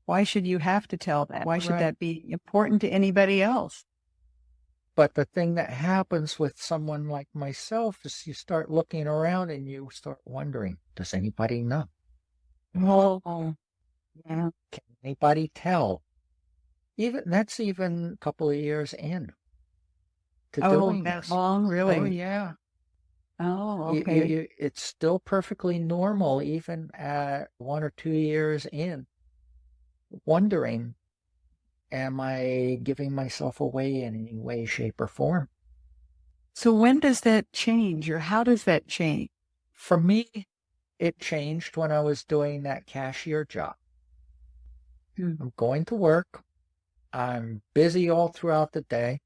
Speaker 1: Why should you have to tell that? Why should
Speaker 2: Right.
Speaker 1: that be important to anybody else?
Speaker 2: But the thing that happens with someone like myself is you start looking around and you start wondering, does anybody know?
Speaker 1: Oh, yeah.
Speaker 2: Can anybody tell? That's even a couple of years in to doing
Speaker 1: That
Speaker 2: this.
Speaker 1: long, really?
Speaker 2: Oh, yeah.
Speaker 1: Oh, okay.
Speaker 2: It's still perfectly normal, even at 1 or 2 years in, wondering, am I giving myself away in any way, shape, or form?
Speaker 1: So when does that change, or how does that change?
Speaker 2: For me, it changed when I was doing that cashier job. I'm going to work. I'm busy all throughout the day.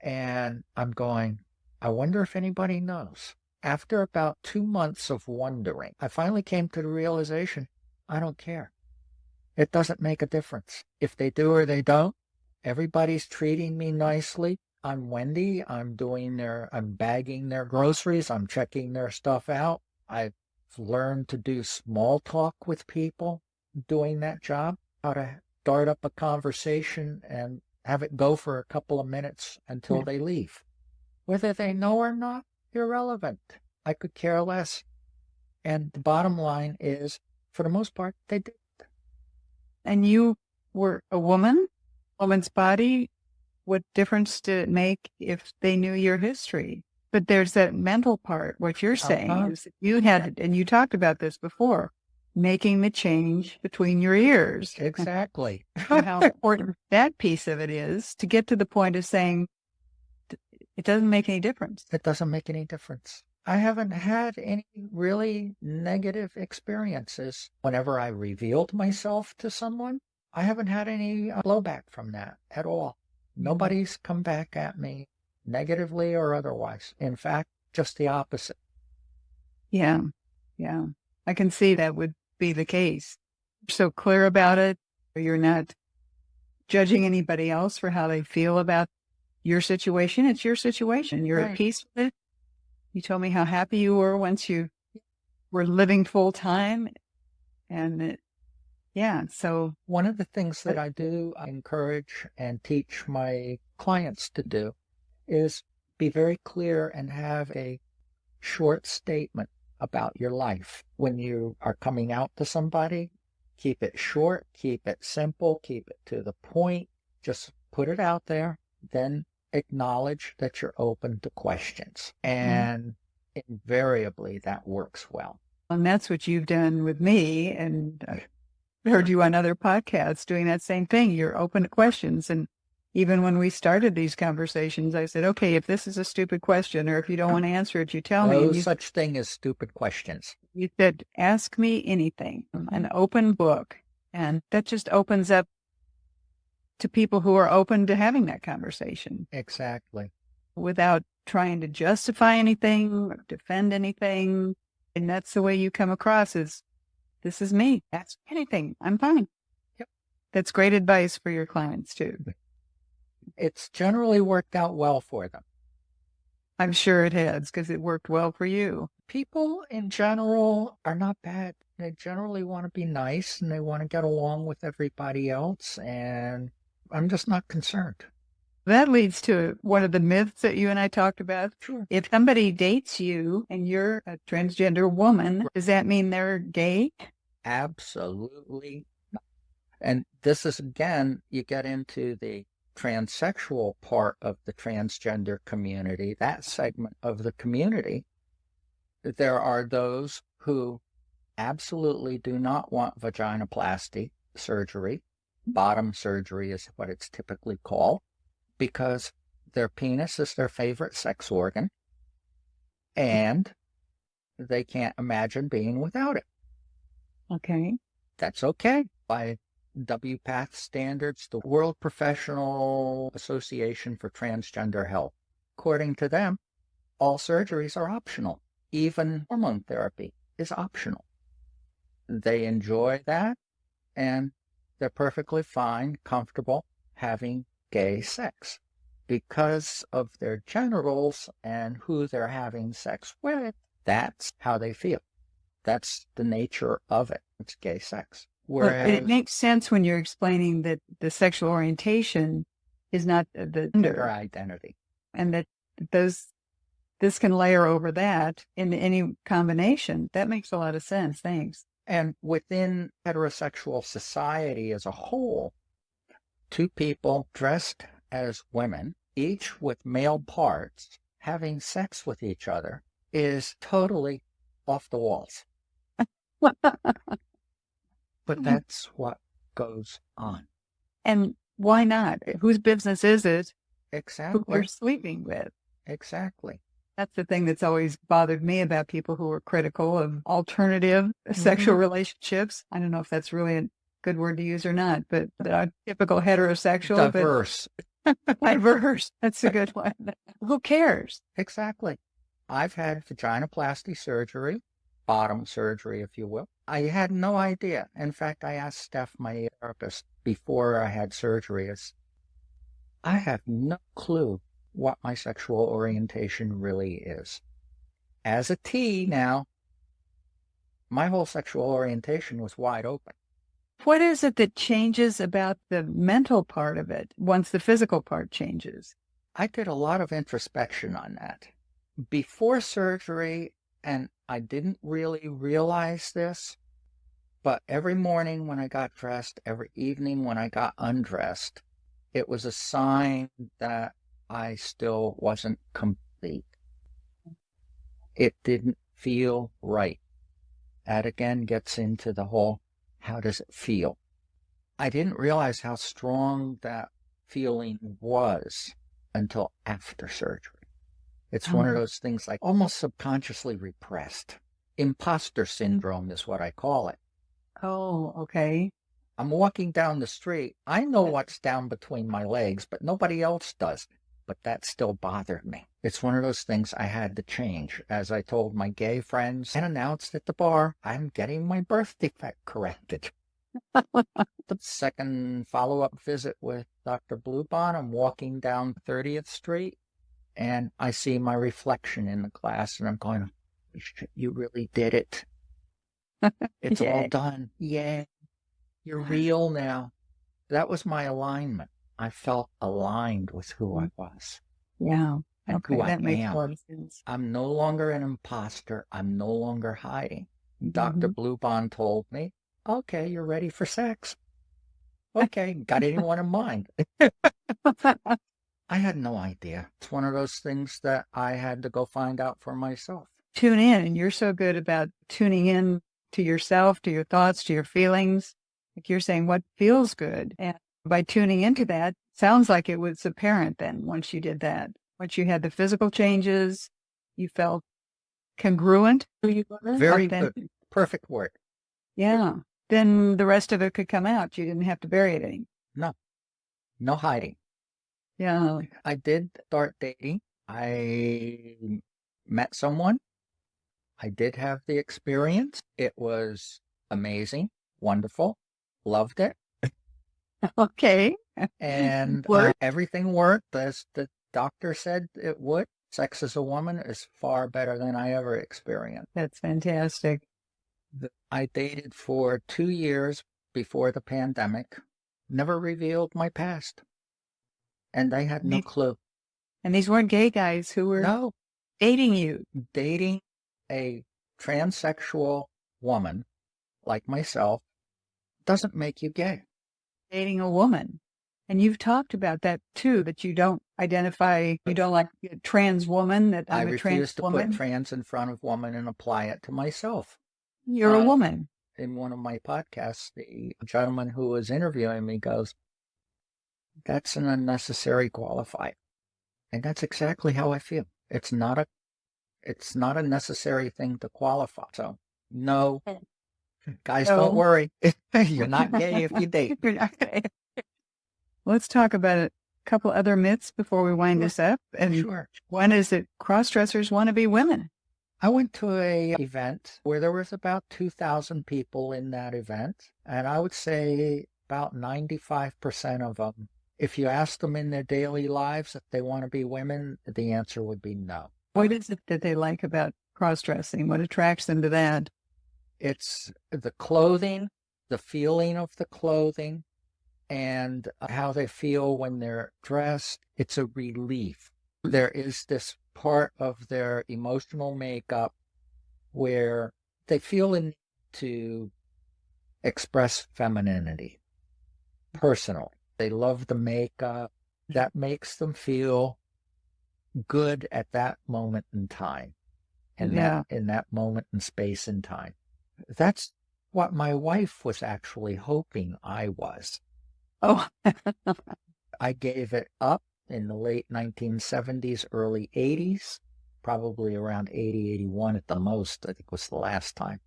Speaker 2: And I'm going, I wonder if anybody knows. After about 2 months of wondering, I finally came to the realization, I don't care. It doesn't make a difference. If they do or they don't, everybody's treating me nicely. I'm Wendy. I'm bagging their groceries. I'm checking their stuff out. I've learned to do small talk with people doing that job, how to start up a conversation and have it go for a couple of minutes until they leave. Whether they know or not, irrelevant. I could care less. And the bottom line is, for the most part, they did.
Speaker 1: And you were a woman's body. What difference did it make if they knew your history? But there's that mental part. What you're saying is that you had, and you talked about this before, making the change between your ears.
Speaker 2: Exactly.
Speaker 1: And how important that piece of it is to get to the point of saying, it doesn't make any difference.
Speaker 2: It doesn't make any difference. I haven't had any really negative experiences. Whenever I revealed myself to someone, I haven't had any blowback from that at all. Nobody's come back at me negatively or otherwise. In fact, just the opposite.
Speaker 1: Yeah. Yeah. I can see that would be the case. You're so clear about it. You're not judging anybody else for how they feel about your situation. It's your situation. You're
Speaker 2: Right.
Speaker 1: at peace with it. You told me how happy you were once you were living full time. And so
Speaker 2: one of the things that I do encourage and teach my clients to do is be very clear and have a short statement about your life. When you are coming out to somebody, keep it short, keep it simple, keep it to the point. Just put it out there, then acknowledge that you're open to questions. And invariably that works well.
Speaker 1: And that's what you've done with me. And I heard you on other podcasts doing that same thing. You're open to questions. And even when we started these conversations, I said, okay, if this is a stupid question or if you don't want to answer it, you tell me.
Speaker 2: No
Speaker 1: And
Speaker 2: such thing as stupid questions.
Speaker 1: You said, ask me anything, an open book. And that just opens up to people who are open to having that conversation.
Speaker 2: Exactly.
Speaker 1: Without trying to justify anything or defend anything. And that's the way you come across is, this is me. Ask anything. I'm fine.
Speaker 2: Yep.
Speaker 1: That's great advice for your clients too.
Speaker 2: It's generally worked out well for them.
Speaker 1: I'm sure it has, because it worked well for you.
Speaker 2: People in general are not bad. They generally want to be nice and they want to get along with everybody else. And I'm just not concerned.
Speaker 1: That leads to one of the myths that you and I talked about.
Speaker 2: Sure.
Speaker 1: If somebody dates you and you're a transgender woman, does that mean they're gay?
Speaker 2: Absolutely not. And this is, again, you get into the transsexual part of the transgender community, that segment of the community. There are those who absolutely do not want vaginoplasty surgery. Bottom surgery is what it's typically called, because their penis is their favorite sex organ and they can't imagine being without it.
Speaker 1: Okay.
Speaker 2: That's okay. By WPATH standards, the World Professional Association for Transgender Health, according to them, all surgeries are optional. Even hormone therapy is optional. They enjoy that, and they're perfectly fine, comfortable having gay sex. Because of their genitals and who they're having sex with, that's how they feel. That's the nature of it. It's gay sex.
Speaker 1: Whereas, it makes sense when you're explaining that the sexual orientation is not the
Speaker 2: gender identity.
Speaker 1: And that this can layer over that in any combination. That makes a lot of sense. Thanks.
Speaker 2: And within heterosexual society as a whole, two people dressed as women, each with male parts, having sex with each other is totally off the walls. But that's what goes on.
Speaker 1: And why not? Whose business is it?
Speaker 2: Exactly.
Speaker 1: Who they're sleeping with.
Speaker 2: Exactly.
Speaker 1: That's the thing that's always bothered me about people who are critical of alternative sexual relationships. I don't know if that's really a good word to use or not, but typical heterosexual.
Speaker 2: Diverse.
Speaker 1: Diverse. That's a good one. Who cares?
Speaker 2: Exactly. I've had vaginoplasty surgery, bottom surgery, if you will. I had no idea. In fact, I asked Steph, my therapist, before I had surgery, I have no clue what my sexual orientation really is. As a T now, my whole sexual orientation was wide open.
Speaker 1: What is it that changes about the mental part of it once the physical part changes?
Speaker 2: I did a lot of introspection on that. Before surgery, and I didn't really realize this, but every morning when I got dressed, every evening when I got undressed, it was a sign that I still wasn't complete. It didn't feel right. That again gets into the whole, how does it feel? I didn't realize how strong that feeling was until after surgery. It's one of those things like almost subconsciously repressed. Imposter syndrome is what I call it.
Speaker 1: Oh, okay.
Speaker 2: I'm walking down the street. I know what's down between my legs, but nobody else does. But that still bothered me. It's one of those things I had to change. As I told my gay friends and announced at the bar, I'm getting my birth defect corrected. The second follow-up visit with Dr. Bluebon, I'm walking down 30th Street, and I see my reflection in the glass, and I'm going, you really did it. It's all done. Yeah, you're real now. That was my alignment. I felt aligned with who I was.
Speaker 1: Yeah.
Speaker 2: And
Speaker 1: Okay,
Speaker 2: who
Speaker 1: that
Speaker 2: I
Speaker 1: makes
Speaker 2: am.
Speaker 1: a lot of sense.
Speaker 2: I'm no longer an imposter. I'm no longer hiding. Dr. Bluebon told me, okay, you're ready for sex. Okay, got anyone in mind? I had no idea. It's one of those things that I had to go find out for myself.
Speaker 1: Tune in, and you're so good about tuning in to yourself, to your thoughts, to your feelings. Like you're saying, what feels good? And by tuning into that, sounds like it was apparent then once you did that. Once you had the physical changes, you felt congruent, who you were,
Speaker 2: Very
Speaker 1: authentic.
Speaker 2: good. Perfect word.
Speaker 1: Yeah. Then the rest of it could come out. You didn't have to bury it anymore.
Speaker 2: No hiding.
Speaker 1: Yeah.
Speaker 2: I did start dating. I met someone. I did have the experience. It was amazing, wonderful, loved it.
Speaker 1: Okay.
Speaker 2: And everything worked as the doctor said it would. Sex as a woman is far better than I ever experienced.
Speaker 1: That's fantastic.
Speaker 2: I dated for 2 years before the pandemic, never revealed my past, and they had no clue.
Speaker 1: And these weren't gay guys who were dating you.
Speaker 2: Dating a transsexual woman like myself doesn't make you gay.
Speaker 1: Dating a woman. And you've talked about that too, that you don't identify, you don't like a trans woman, that
Speaker 2: I
Speaker 1: I'm a
Speaker 2: refuse
Speaker 1: trans
Speaker 2: to
Speaker 1: woman.
Speaker 2: put trans in front of woman and apply it to myself.
Speaker 1: You're a woman.
Speaker 2: In one of my podcasts, the gentleman who was interviewing me goes, "That's an unnecessary qualifier." And that's exactly how I feel. It's not a necessary thing to qualify. So no, guys, don't worry. You're not gay if you date.
Speaker 1: You're not gay. Let's talk about a couple other myths before we wind this up. And
Speaker 2: Sure.
Speaker 1: one is that cross-dressers want to be women.
Speaker 2: I went to an event where there was about 2,000 people in that event, and I would say about 95% of them, if you ask them in their daily lives if they want to be women, the answer would be no.
Speaker 1: What is it that they like about cross-dressing? What attracts them to that?
Speaker 2: It's the clothing, the feeling of the clothing, and how they feel when they're dressed. It's a relief. There is this part of their emotional makeup where they feel the need to express femininity personally. They love the makeup. That makes them feel good at that moment in time, and in that moment in space and time. That's what my wife was actually hoping I was.
Speaker 1: Oh,
Speaker 2: I gave it up in the late 1970s, early 80s, probably around 80, 81 at the most, I think was the last time.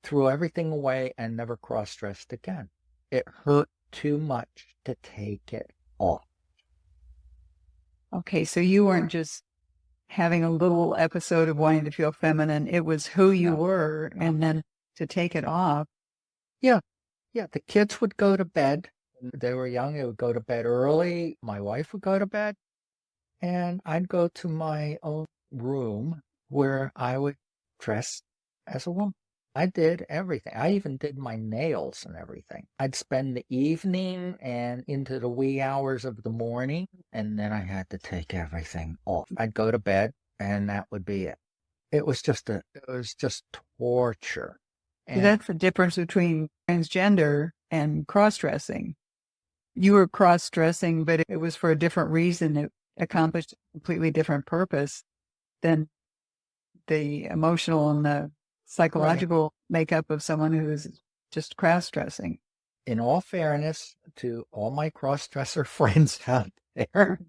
Speaker 2: Threw everything away and never cross-dressed again. It hurt too much to take it off.
Speaker 1: Okay, so you weren't just having a little episode of wanting to feel feminine. It was who you were, and then to take it off.
Speaker 2: Yeah. The kids would go to bed. When they were young, they would go to bed early. My wife would go to bed, and I'd go to my own room where I would dress as a woman. I did everything. I even did my nails and everything. I'd spend the evening and into the wee hours of the morning, and then I had to take everything off. I'd go to bed, and that would be it. It was just torture.
Speaker 1: And that's the difference between transgender and cross-dressing. You were cross-dressing, but it was for a different reason. It accomplished a completely different purpose than the emotional and the psychological makeup of someone who's just cross-dressing.
Speaker 2: In all fairness to all my cross-dresser friends out there,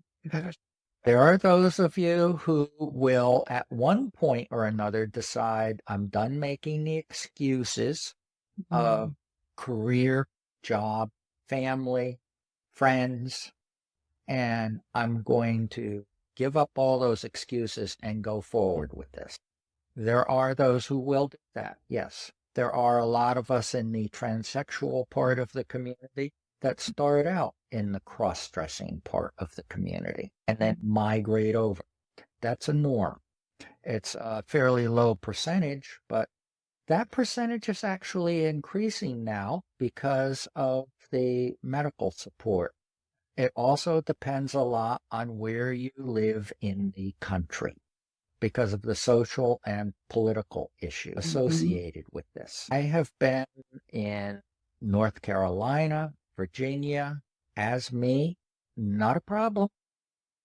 Speaker 2: there are those of you who will at one point or another decide, I'm done making the excuses of career, job, family, friends, and I'm going to give up all those excuses and go forward with this. There are those who will do that, yes. There are a lot of us in the transsexual part of the community that start out in the cross-dressing part of the community and then migrate over. That's a norm. It's a fairly low percentage, but that percentage is actually increasing now because of the medical support. It also depends a lot on where you live in the country because of the social and political issues associated with this. I have been in North Carolina, Virginia, as me, not a problem.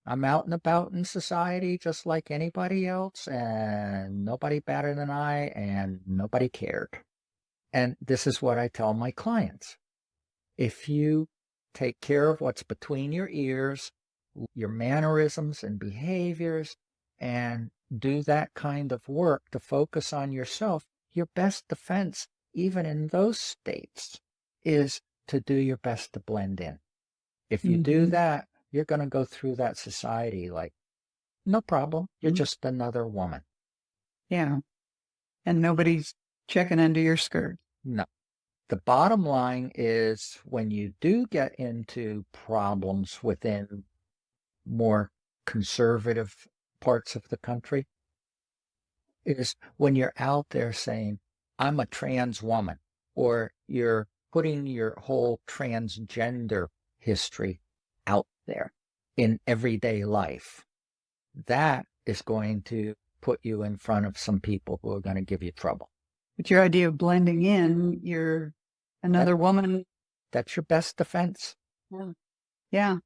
Speaker 2: I'm out and about in society just like anybody else, and nobody better than I, and nobody cared. And this is what I tell my clients. If you take care of what's between your ears, your mannerisms and behaviors, and do that kind of work to focus on yourself, your best defense, even in those states, is to do your best to blend in. If you do that, you're going to go through that society like, no problem. You're just another woman.
Speaker 1: Yeah. And nobody's checking under your skirt.
Speaker 2: No. The bottom line is when you do get into problems within more conservative parts of the country, is when you're out there saying, I'm a trans woman, or you're putting your whole transgender history out there in everyday life. That is going to put you in front of some people who are going to give you trouble.
Speaker 1: But your idea of blending in, you're another woman.
Speaker 2: That's your best defense.
Speaker 1: Yeah.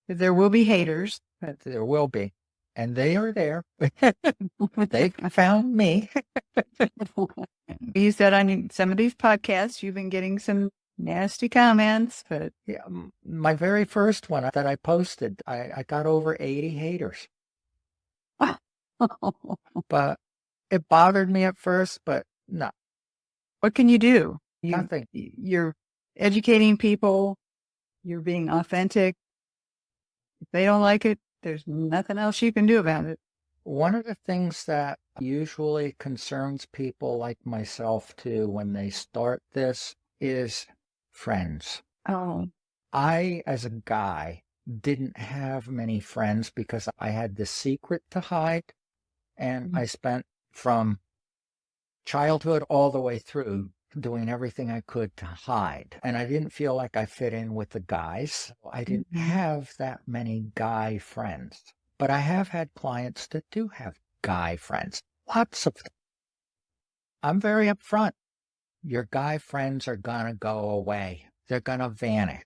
Speaker 1: There will be haters.
Speaker 2: There will be. And they are there. They found me.
Speaker 1: You said on some of these podcasts, you've been getting some nasty comments, but
Speaker 2: yeah, my very first one that I posted, I got over 80 haters. But it bothered me at first, but no.
Speaker 1: What can you do?
Speaker 2: Nothing.
Speaker 1: You're educating people. You're being authentic. If they don't like it, there's nothing else you can do about it.
Speaker 2: One of the things that usually concerns people like myself too when they start this is friends.
Speaker 1: Oh.
Speaker 2: I, as a guy, didn't have many friends because I had this secret to hide, and I spent from childhood all the way through doing everything I could to hide. And I didn't feel like I fit in with the guys. I didn't have that many guy friends. But I have had clients that do have guy friends. Lots of them. I'm very upfront. Your guy friends are going to go away. They're going to vanish.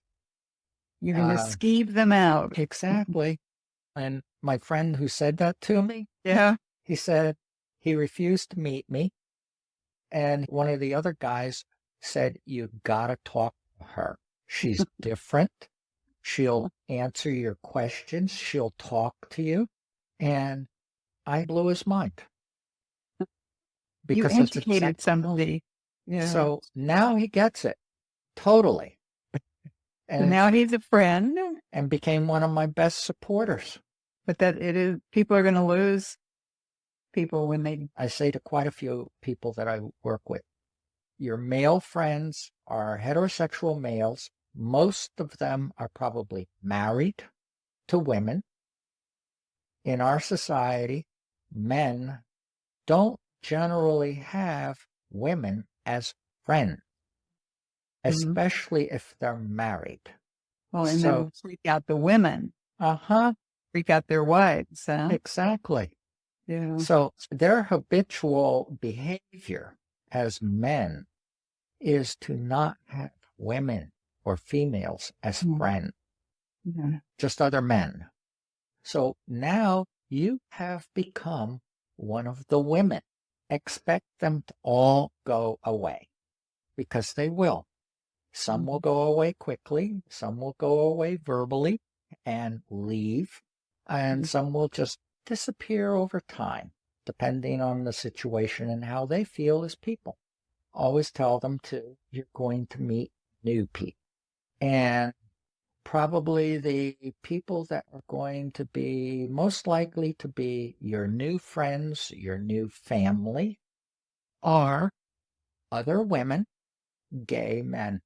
Speaker 1: You're going to skeeve them out.
Speaker 2: Exactly. And my friend who said that to me, he said he refused to meet me. And one of the other guys said, you got to talk to her. She's different. She'll answer your questions. She'll talk to you. And I blew his mind.
Speaker 1: Because you educated somebody.
Speaker 2: Yeah. So now he gets it. Totally.
Speaker 1: And now he's a friend.
Speaker 2: And became one of my best supporters.
Speaker 1: But people are going to lose people when they...
Speaker 2: I say to quite a few people that I work with, your male friends are heterosexual males. Most of them are probably married to women. In our society, men don't generally have women as friends, especially if they're married.
Speaker 1: Well, and then freak out the women. Freak out their wives.
Speaker 2: Exactly.
Speaker 1: Yeah.
Speaker 2: So their habitual behavior as men is to not have women or females as friends, just other men. So now you have become one of the women. Expect them to all go away, because they will. Some will go away quickly, some will go away verbally and leave, and some will just disappear over time, depending on the situation and how they feel as people. Always tell them you're going to meet new people. And probably the people that are going to be most likely to be your new friends, your new family, are other women, gay men.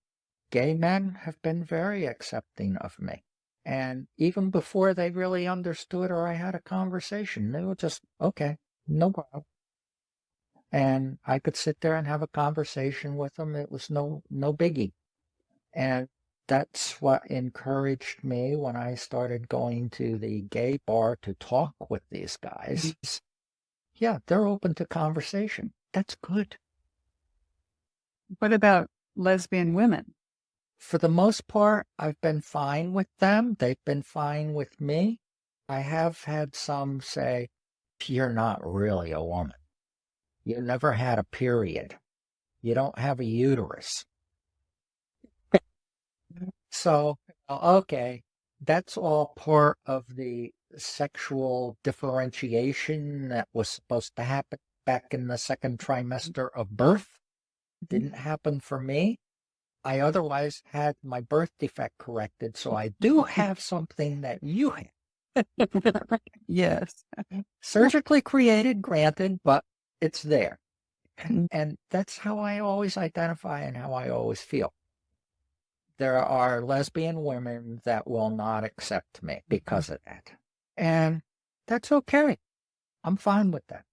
Speaker 2: Gay men have been very accepting of me. And even before they really understood or I had a conversation, they were just, okay, no problem. And I could sit there and have a conversation with them. It was no biggie. And that's what encouraged me when I started going to the gay bar to talk with these guys. Yeah, they're open to conversation. That's good.
Speaker 1: What about lesbian women?
Speaker 2: For the most part, I've been fine with them. They've been fine with me. I have had some say, you're not really a woman. You never had a period. You don't have a uterus. So, okay, that's all part of the sexual differentiation that was supposed to happen back in the second trimester of birth. Didn't happen for me. I otherwise had my birth defect corrected, so I do have something that you have.
Speaker 1: Yes.
Speaker 2: Surgically created, granted, but it's there. And that's how I always identify and how I always feel. There are lesbian women that will not accept me because of that. And that's okay. I'm fine with that.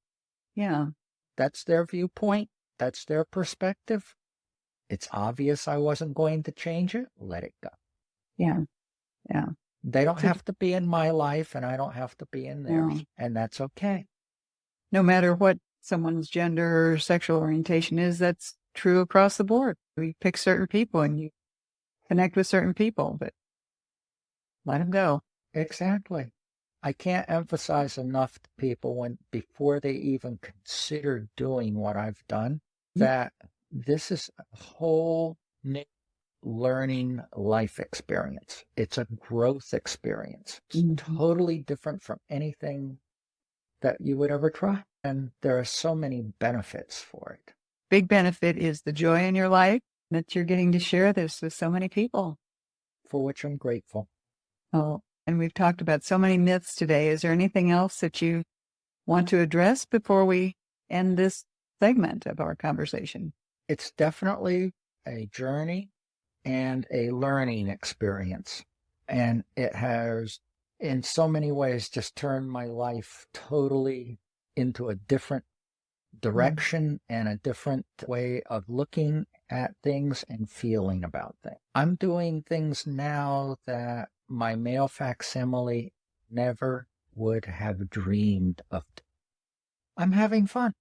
Speaker 1: Yeah.
Speaker 2: That's their viewpoint. That's their perspective. It's obvious I wasn't going to change it. Let it go.
Speaker 1: Yeah. Yeah.
Speaker 2: They don't have to be in my life, and I don't have to be in theirs.
Speaker 1: No.
Speaker 2: And that's okay.
Speaker 1: No matter what someone's gender or sexual orientation is, that's true across the board. We pick certain people and you connect with certain people, but let them go.
Speaker 2: Exactly. I can't emphasize enough to people before they even consider doing what I've done, that this is a whole new learning life experience. It's a growth experience. It's totally different from anything that you would ever try. And there are so many benefits for it.
Speaker 1: Big benefit is the joy in your life that you're getting to share this with so many people.
Speaker 2: For which I'm grateful.
Speaker 1: Oh, and we've talked about so many myths today. Is there anything else that you want to address before we end this segment of our conversation?
Speaker 2: It's definitely a journey and a learning experience. And it has, in so many ways, just turned my life totally into a different direction and a different way of looking at things and feeling about things. I'm doing things now that my male facsimile never would have dreamed of. I'm having fun.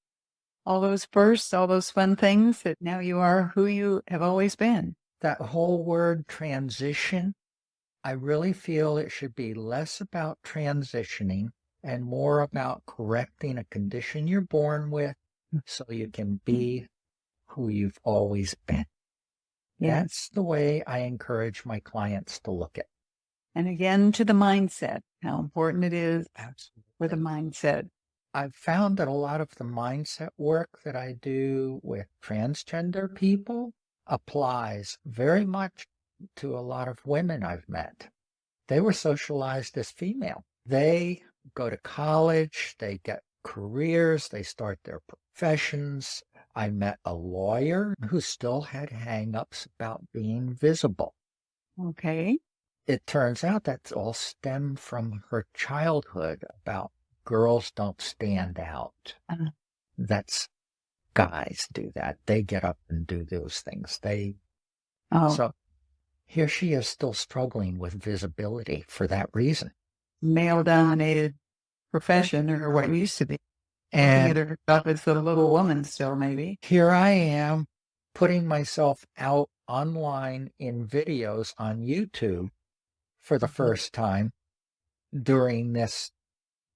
Speaker 1: All those firsts, all those fun things that now you are who you have always been.
Speaker 2: That whole word transition, I really feel it should be less about transitioning and more about correcting a condition you're born with so you can be who you've always been.
Speaker 1: Yes.
Speaker 2: That's the way I encourage my clients to look at it.
Speaker 1: And again, to the mindset, how important it is for the mindset.
Speaker 2: I've found that a lot of the mindset work that I do with transgender people applies very much to a lot of women I've met. They were socialized as female. They go to college, they get careers, they start their professions. I met a lawyer who still had hang-ups about being visible.
Speaker 1: Okay.
Speaker 2: It turns out that's all stemmed from her childhood about girls don't stand out. That's guys do that. They get up and do those things. So here she is still struggling with visibility for that reason.
Speaker 1: Male-dominated profession, or what used to be. And herself as a little woman still, maybe.
Speaker 2: Here I am putting myself out online in videos on YouTube for the first time during this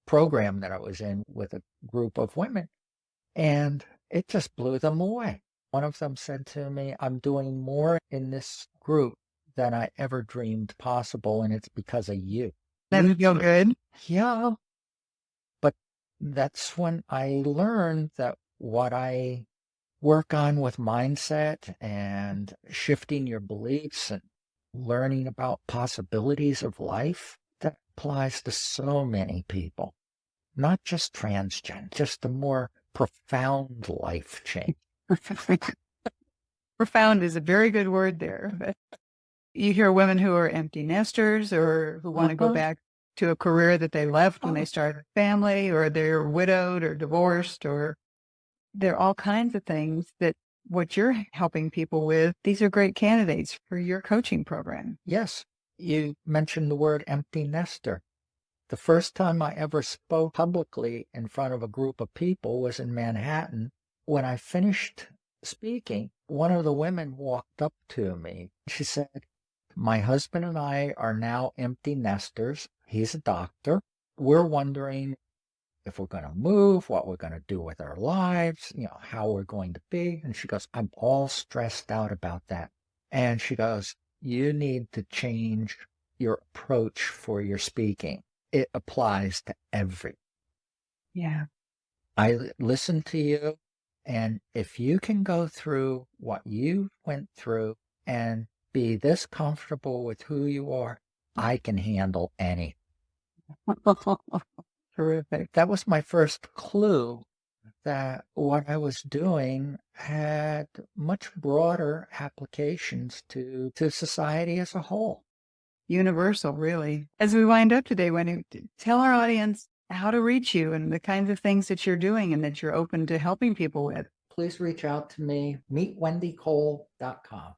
Speaker 2: program that I was in with a group of women. And it just blew them away. One of them said to me, I'm doing more in this group than I ever dreamed possible, and it's because of you.
Speaker 1: That would feel good.
Speaker 2: Yeah. But that's when I learned that what I work on with mindset and shifting your beliefs and learning about possibilities of life, that applies to so many people. Not just transgender, just a more profound life change.
Speaker 1: Profound is a very good word there. You hear women who are empty nesters or who want to go back to a career that they left when they started a family, or they're widowed or divorced, or there are all kinds of things that what you're helping people with. These are great candidates for your coaching program.
Speaker 2: Yes. You mentioned the word empty nester. The first time I ever spoke publicly in front of a group of people was in Manhattan. When I finished speaking, one of the women walked up to me. She said, my husband and I are now empty nesters. He's a doctor. We're wondering if we're going to move, what we're going to do with our lives, how we're going to be. And she goes, I'm all stressed out about that. And she goes, you need to change your approach for your speaking. it applies to every.
Speaker 1: Yeah.
Speaker 2: I listen to you, and if you can go through what you went through and be this comfortable with who you are, I can handle any.
Speaker 1: Terrific.
Speaker 2: That was my first clue that what I was doing had much broader applications to society as a whole.
Speaker 1: Universal, really. As we wind up today, Wendy, tell our audience how to reach you and the kinds of things that you're doing and that you're open to helping people with.
Speaker 2: Please reach out to me, meetwendycole.com.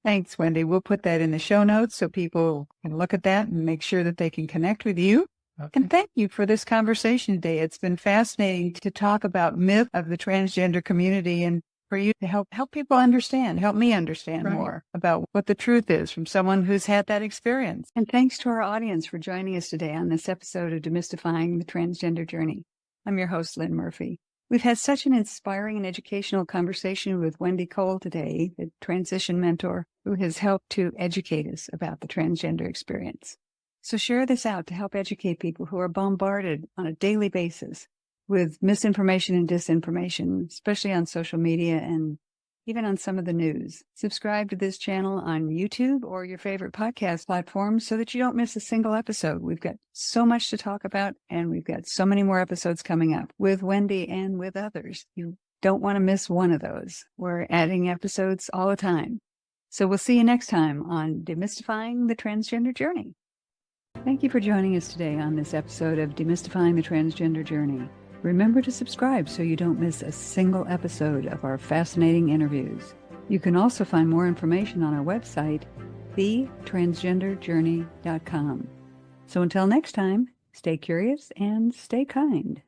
Speaker 1: Thanks, Wendy. We'll put that in the show notes so people can look at that and make sure that they can connect with you.
Speaker 2: Okay.
Speaker 1: And thank you for this conversation today. It's been fascinating to talk about myth of the transgender community and for you to help people understand, help me understand more about what the truth is from someone who's had that experience. And thanks to our audience for joining us today on this episode of Demystifying the Transgender Journey. I'm your host, Lynn Murphy. We've had such an inspiring and educational conversation with Wendy Cole today, the transition mentor who has helped to educate us about the transgender experience. So share this out to help educate people who are bombarded on a daily basis with misinformation and disinformation, especially on social media and even on some of the news. Subscribe to this channel on YouTube or your favorite podcast platform so that you don't miss a single episode. We've got so much to talk about, and we've got so many more episodes coming up with Wendy and with others. You don't want to miss one of those. We're adding episodes all the time. So we'll see you next time on Demystifying the Transgender Journey. Thank you for joining us today on this episode of Demystifying the Transgender Journey. Remember to subscribe so you don't miss a single episode of our fascinating interviews. You can also find more information on our website, thetransgenderjourney.com. So until next time, stay curious and stay kind.